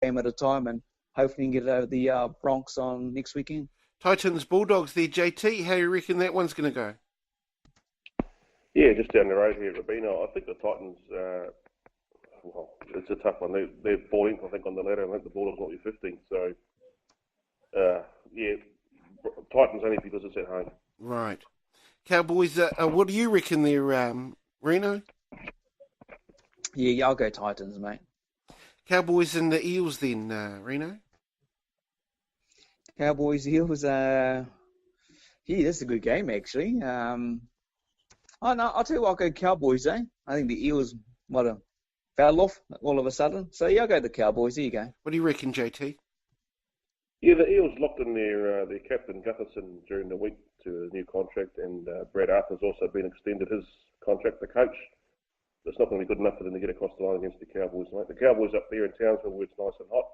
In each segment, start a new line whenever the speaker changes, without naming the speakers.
game at a time, and hopefully get it over the Broncos on next weekend.
Titans Bulldogs there, JT. How do you reckon that one's going to go?
Yeah, just down the road here at Rabino. I think the Titans, well, it's a tough one. They're 14th, I think, on the ladder. I think the Bulldogs might be 15th. So, yeah, Titans only because it's at home.
Right. Cowboys, what do you reckon there, Reno?
Yeah, I'll go Titans, mate.
Cowboys and the Eels then, Reno?
Cowboys, Eels, that's a good game, actually. I'll tell you what, I'll go Cowboys, eh? I think the Eels might have fell off all of a sudden. So, yeah, I'll go the Cowboys. There you go.
What do you reckon, JT?
Yeah, the Eels locked in their captain Gutherson during the week to a new contract, and Brad Arthur's also been extended his contract. The coach, it's not going to be good enough for them to get across the line against the Cowboys, mate. The Cowboys up there in Townsville where it's nice and hot.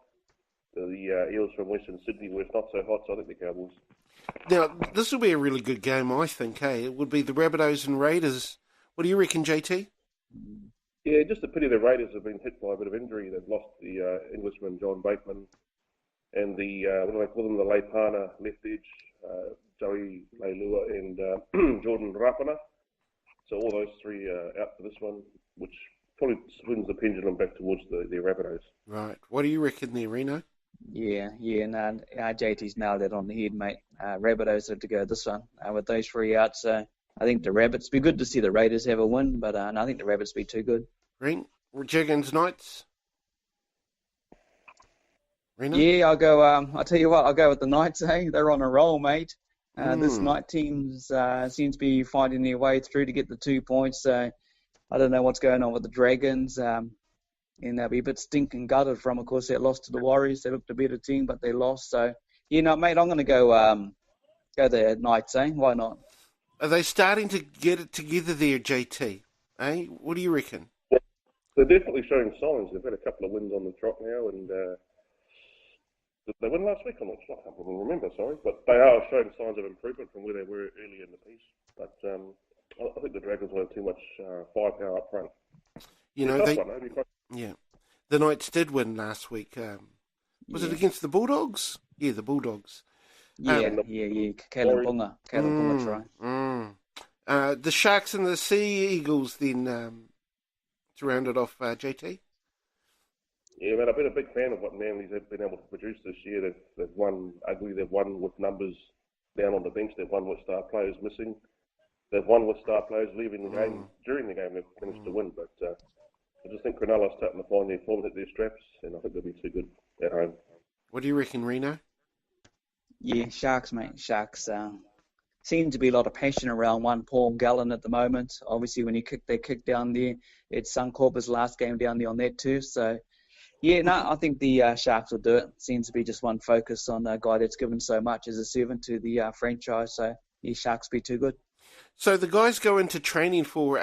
The Eels from Western Sydney where it's not so hot, so I think the Cowboys.
Now, this will be a really good game, I think, hey? It would be the Rabbitohs and Raiders. What do you reckon, JT?
Yeah, just a pity the Raiders have been hit by a bit of injury. They've lost the Englishman John Bateman and the, what do they call them, the Leipana left edge, Joey Leilua and Jordan Rapana. So all those three are out for this one, which probably swings the pendulum back towards the Rabbitohs.
Right. What do you reckon there, Reno?
Yeah, no, JT's nailed it on the head, mate. Rabbitohs have to go this one with those three out. So I think the Rabbits, be good to see the Raiders have a win, but no, I think the Rabbits be too good.
Jaguares Knights? Reno?
Yeah, I'll go. I'll tell you what, I'll go with the Knights. Hey, they're on a roll, mate. This Knight team seems to be finding their way through to get the 2 points. So I don't know what's going on with the Dragons. And they'll be a bit stinking gutted from, of course, that loss to the Warriors. They looked a better team, but they lost. So, mate, I'm going to go the Knights, eh? Why not?
Are they starting to get it together there, JT? Eh? What do you reckon?
Yeah, they're definitely showing signs. They've had a couple of wins on the trot now, and did they win last week? I can't even remember, sorry. But they are showing signs of improvement from where they were earlier in the piece. But I think the Dragons will have too much firepower up front.
The Knights did win last week. Was it against the Bulldogs? Yeah, the Bulldogs.
Yeah. Caleb Bunga try.
The Sharks and the Sea Eagles then to round it off, JT?
Yeah, man, I've been a big fan of what Manly's have been able to produce this year. They've won ugly. They've won with numbers down on the bench. They've won with star players missing. They've won with star players leaving the game. During the game, they've managed to win, but I just think Cronulla's starting to find their form, hit their straps, and I think they'll be too good at home.
What do you reckon, Reno?
Yeah, Sharks, mate. Sharks. Seems to be a lot of passion around one Paul Gallen at the moment. Obviously, when they kick down there, it's Suncorp's last game down there on that too. So, yeah, no, I think the Sharks will do it. Seems to be just one focus on a guy that's given so much as a servant to the franchise. So, yeah, Sharks be too good.
So the guys go into training for,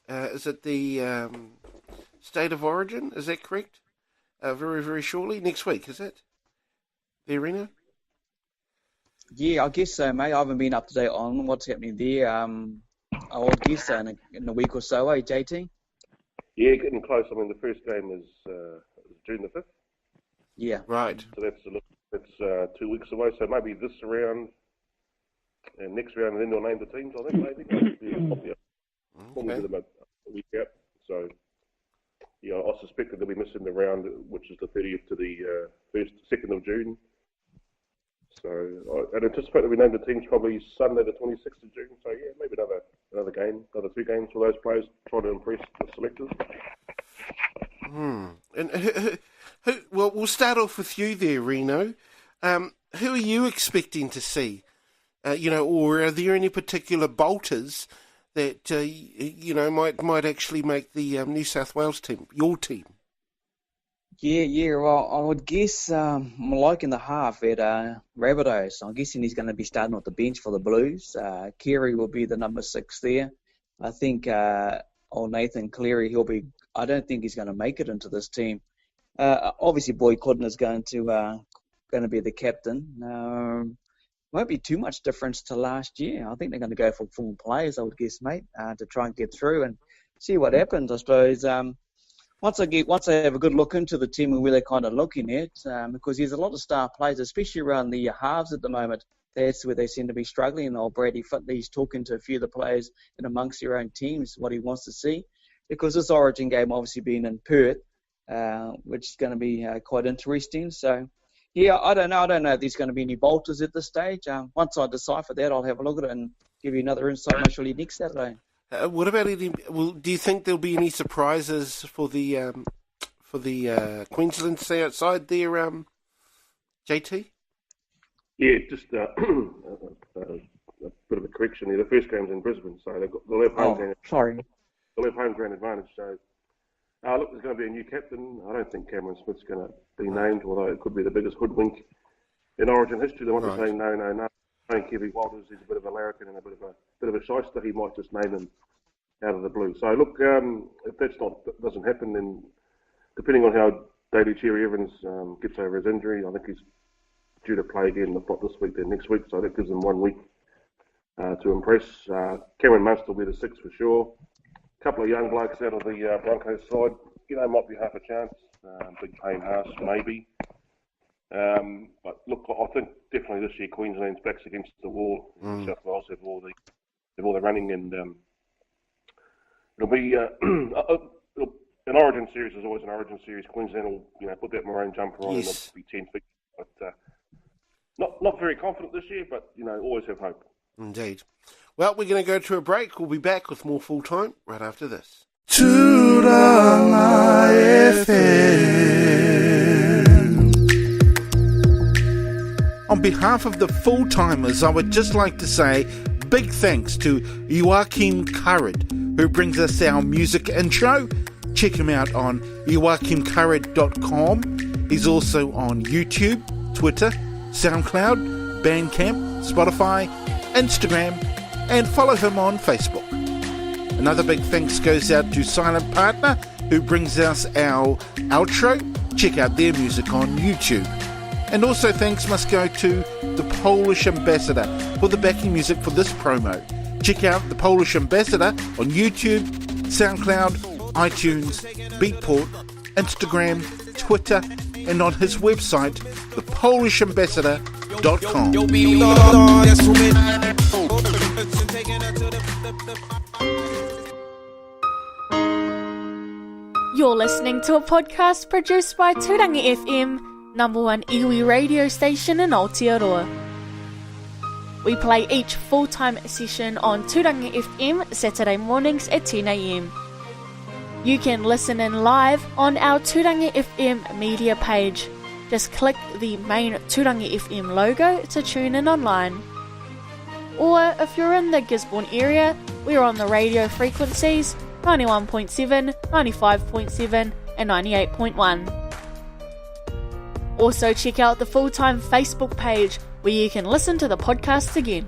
is it the State of Origin? Is that correct? Very, very shortly. Next week, is it? The arena?
Yeah, I guess so, mate. I haven't been up to date on what's happening there. I would guess so in a week or so, JT?
Yeah, getting close. I mean, the first game is June the 5th.
Yeah.
Right.
So that's 2 weeks away. So maybe this round and next round, and then they'll name the teams, I think, maybe. Probably give them a week out. So, yeah, I suspect that they'll be missing the round, which is the 30th to the 2nd of June. So I'd anticipate that we name the teams probably Sunday the 26th of June. So, yeah, maybe another game, another 2 games for those players, trying to impress the selectors.
And well, we'll start off with you there, Reno. Who are you expecting to see? Or are there any particular bolters that might actually make the New South Wales team, your team?
Yeah. Well, I would guess I'm liking the half at Rabbitohs. I'm guessing he's going to be starting off the bench for the Blues. Carey will be the number 6 there. I think Nathan Cleary, I don't think he's going to make it into this team. Obviously, Boyd Cotton is going to be the captain. Won't be too much difference to last year. I think they're going to go for full players, I would guess, mate, to try and get through and see what happens. I suppose once I have a good look into the team and where they're kind of looking at, because there's a lot of star players, especially around the halves at the moment. That's where they seem to be struggling. Old Brady Fitley's talking to a few of the players and amongst their own teams what he wants to see, because this Origin game obviously being in Perth, which is going to be quite interesting. So, yeah, I don't know if there's going to be any bolters at this stage. Once I decipher that, I'll have a look at it and give you another insight most surely next Saturday.
What about any? Well, do you think there'll be any surprises for the Queensland stay outside there, JT?
Yeah, just a bit of a correction there. The first game's in Brisbane, so they'll have home ground.
Sorry.
They'll have home ground advantage. So, look, there's going to be a new captain. I don't think Cameron Smith's going to be named, although it could be the biggest hoodwink in Origin history. They want to say no. Knowing Kevin Walters, he's a bit of a larrikin and a bit of a shyster. He might just name him out of the blue. So look, if that doesn't happen, then depending on how Daly Cherry Evans gets over his injury, I think he's due to play again, if not this week, then next week. So that gives him 1 week to impress. Cameron Munster will be the sixth for sure. A couple of young blokes out of the Broncos side, might be half a chance. Big Payne Haas, maybe. But look, I think definitely this year Queensland's backs against the wall. South Wales have all the running, and it'll be an Origin series is always an Origin series. Queensland will put that maroon jumper on and it'll be 10 feet. But not very confident this year, but always have hope.
Indeed. Well, we're going to go to a break. We'll be back with more Full Time right after this. On behalf of the full-timers, I would just like to say big thanks to Joachim Currid, who brings us our music intro. Check him out on joachimcurrid.com. He's also on YouTube, Twitter, SoundCloud, Bandcamp, Spotify, Instagram, and follow him on Facebook. Another big thanks goes out to Silent Partner, who brings us our outro. Check out their music on YouTube. And also thanks must go to the Polish Ambassador for the backing music for this promo. Check out the Polish Ambassador on YouTube, SoundCloud, iTunes, Beatport, Instagram, Twitter, and on his website, thepolishambassador.com.
You're listening to a podcast produced by Tūrangi FM, #1 iwi radio station in Aotearoa. We play each full-time session on Tūrangi FM Saturday mornings at 10 a.m. You can listen in live on our Tūrangi FM media page. Just click the main Tūrangi FM logo to tune in online. Or if you're in the Gisborne area, we're on the radio frequencies 91.7, 95.7 and 98.1. Also check out the Full-Time Facebook page where you can listen to the podcast again.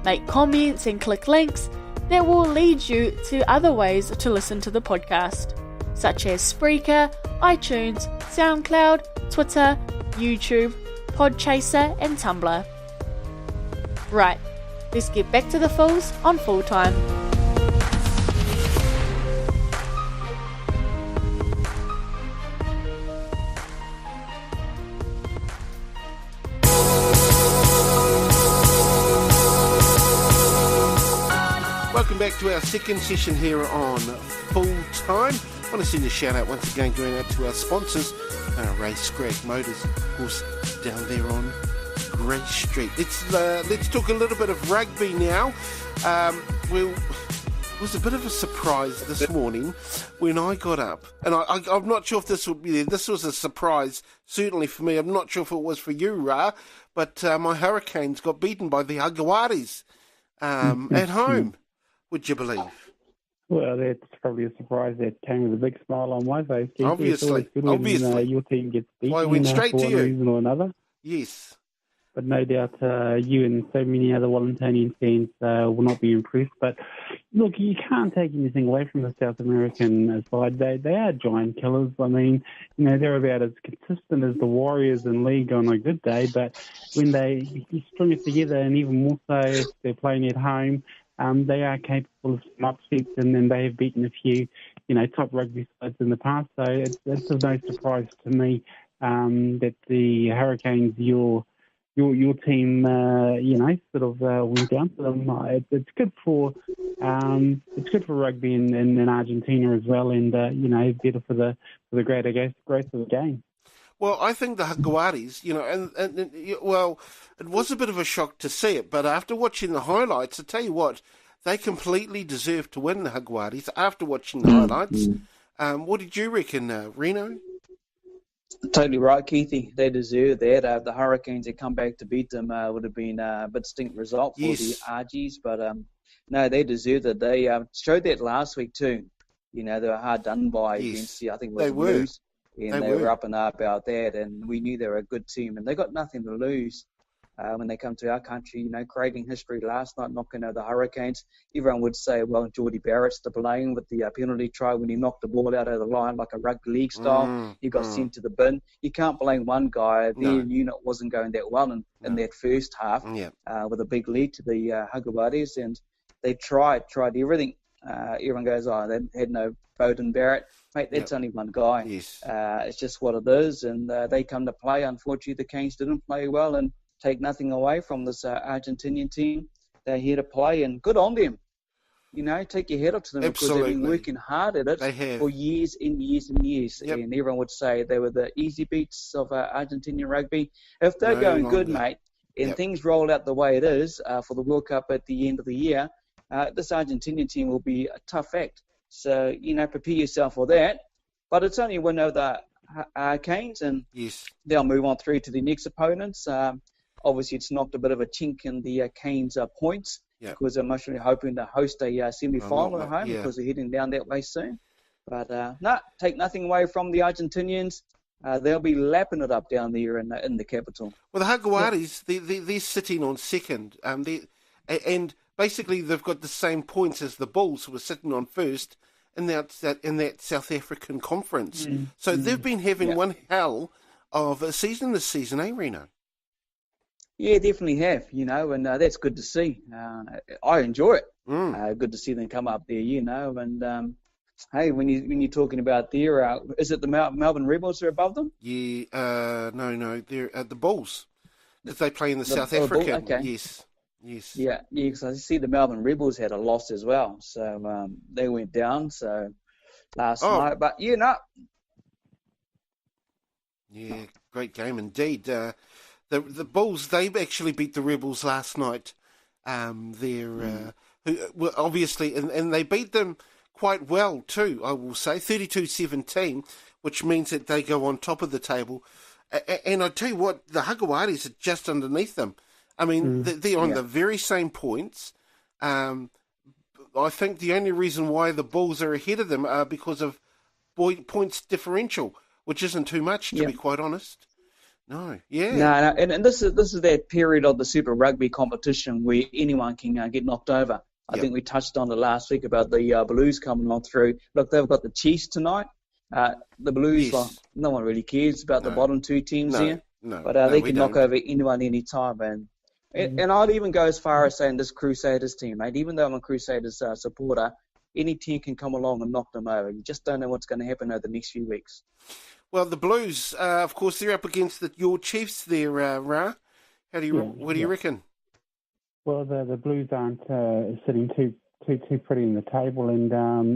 Make comments and click links that will lead you to other ways to listen to the podcast, such as Spreaker, iTunes, SoundCloud, Twitter, YouTube, Podchaser and Tumblr. Right, let's get back to the Fools on Full-Time.
Welcome back to our second session here on Full Time. I want to send a shout out once again going out to our sponsors, Ray Scrag Motors, of course, down there on Grey Street. Let's talk a little bit of rugby now. It was a bit of a surprise this morning when I got up, and I'm not sure if this would be there. This was a surprise, certainly for me. I'm not sure if it was for you, Ra, but my Hurricanes got beaten by the Jaguares at home. Would you believe?
Well, that's probably a surprise that came with a big smile on my face.
Obviously.
When, your team gets beaten
I went straight
for
to
one
you.
reason or another.
Yes.
But no doubt you and so many other Wellingtonian fans will not be impressed. But look, you can't take anything away from the South American side. They are giant killers. I mean, they're about as consistent as the Warriors in league on a good day. But when they string it together, and even more so if they're playing at home, they are capable of some upsets, and then they have beaten a few top rugby sides in the past. So it's of no surprise to me that the Hurricanes, your team, sort of went down to them. It's good for rugby in Argentina as well, and better for the greater growth of the game.
Well, I think the Jaguares, well, it was a bit of a shock to see it, but after watching the highlights, I tell you what, they completely deserved to win, the Jaguares, after watching the highlights. What did you reckon, Rino?
Totally right, Keithy. They deserve that. The Hurricanes that come back to beat them would have been a bit stink result for the Argies, but no, they deserved it. They showed that last week too. They were hard done by against I think it was the Blues. And they were up and up about that, and we knew they were a good team, and they got nothing to lose when they come to our country. Creating history last night, knocking out the Hurricanes. Everyone would say, well, Geordie Barrett's to blame with the penalty try when he knocked the ball out of the line like a rugby league style. He got sent to the bin. You can't blame one guy. Their unit wasn't going that well in that first half with a big lead to the Jaguares, and they tried everything. Everyone goes, they had no Beauden Barrett. Mate, that's only one guy.
Yes.
It's just what it is, and they come to play. Unfortunately, the Canes didn't play well, and take nothing away from this Argentinian team. They're here to play, and good on them. Take your head up to them because they've been working hard at it for years and years and years. Yep. And everyone would say they were the easy beats of Argentinian rugby. If they're going good, mate, and things roll out the way it is for the World Cup at the end of the year, this Argentinian team will be a tough act. So, prepare yourself for that. But it's only one of the Canes, and they'll move on through to the next opponents. Obviously, it's knocked a bit of a chink in the Canes' points because they're mostly hoping to host a semi-final at home because they're heading down that way soon. But take nothing away from the Argentinians. They'll be lapping it up down there in the capital.
Well, the Jaguares, they're sitting on second, and basically they've got the same points as the Bulls, who were sitting on first in that South African conference. So they've been having one hell of a season this season, Reno?
Yeah, definitely have, and that's good to see. I enjoy it. Good to see them come up there, and hey, when you're talking about there, is it the Melbourne Rebels are above them?
Yeah, no, they're the Bulls. If they play in the South African,
okay.
Yes.
Yeah, because I see the Melbourne Rebels had a loss as well, so they went down last night. But Yeah,
great game indeed. The Bulls, they actually beat the Rebels last night. Who well, obviously, and they beat them quite well too, I will say, 32-17, which means that they go on top of the table. And I tell you what, the Jaguares are just underneath them. I mean, they're on the very same points. I think the only reason why the Bulls are ahead of them are because of points differential, which isn't too much, to be quite honest. No,
and this is that period of the Super Rugby competition where anyone can get knocked over. I think we touched on it last week about the Blues coming on through. Look, they've got the Chiefs tonight. The Blues, no one really cares about the bottom two teams here.
No,
but they can knock over anyone anytime. And I'd even go as far as saying this Crusaders team, mate. Even though I'm a Crusaders supporter, any team can come along and knock them over. You just don't know what's going to happen over the next few weeks.
Well, the Blues, of course, they're up against your Chiefs there, Ra. What do you reckon? Well,
the Blues aren't sitting too pretty in the table, and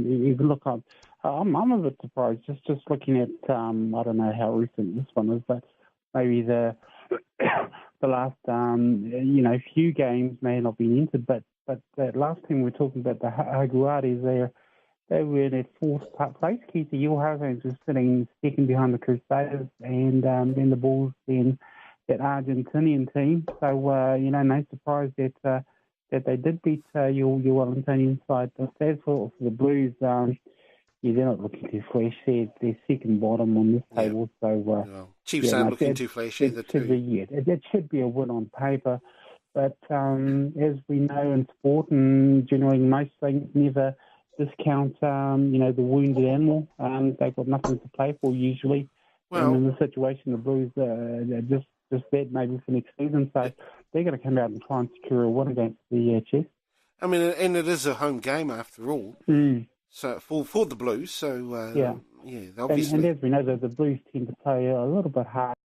you look up. I'm a bit surprised just looking at. I don't know how recent this one is, but maybe the last few games may not be entered, but that last time we're talking about the Jaguares, they were in that fourth place. Keith, your Hurricanes were sitting second behind the Crusaders, and then the Bulls, then that Argentinian team. So no surprise that they did beat your Wellingtonian side. But as for the Blues, they're not looking too flashy. They're second bottom on this table. So
Chiefs aren't looking too flashy either too.
That should be a win on paper. But as we know in sport and generally most things, never discount the wounded animal. They've got nothing to play for usually. Well, and in the situation, the Blues just that maybe for next season. So they're going to come out and try and secure a win against the Chiefs.
I mean, and it is a home game after all. So for the Blues, so
yeah,
obviously.
and as we know, the Blues tend to play a little bit hard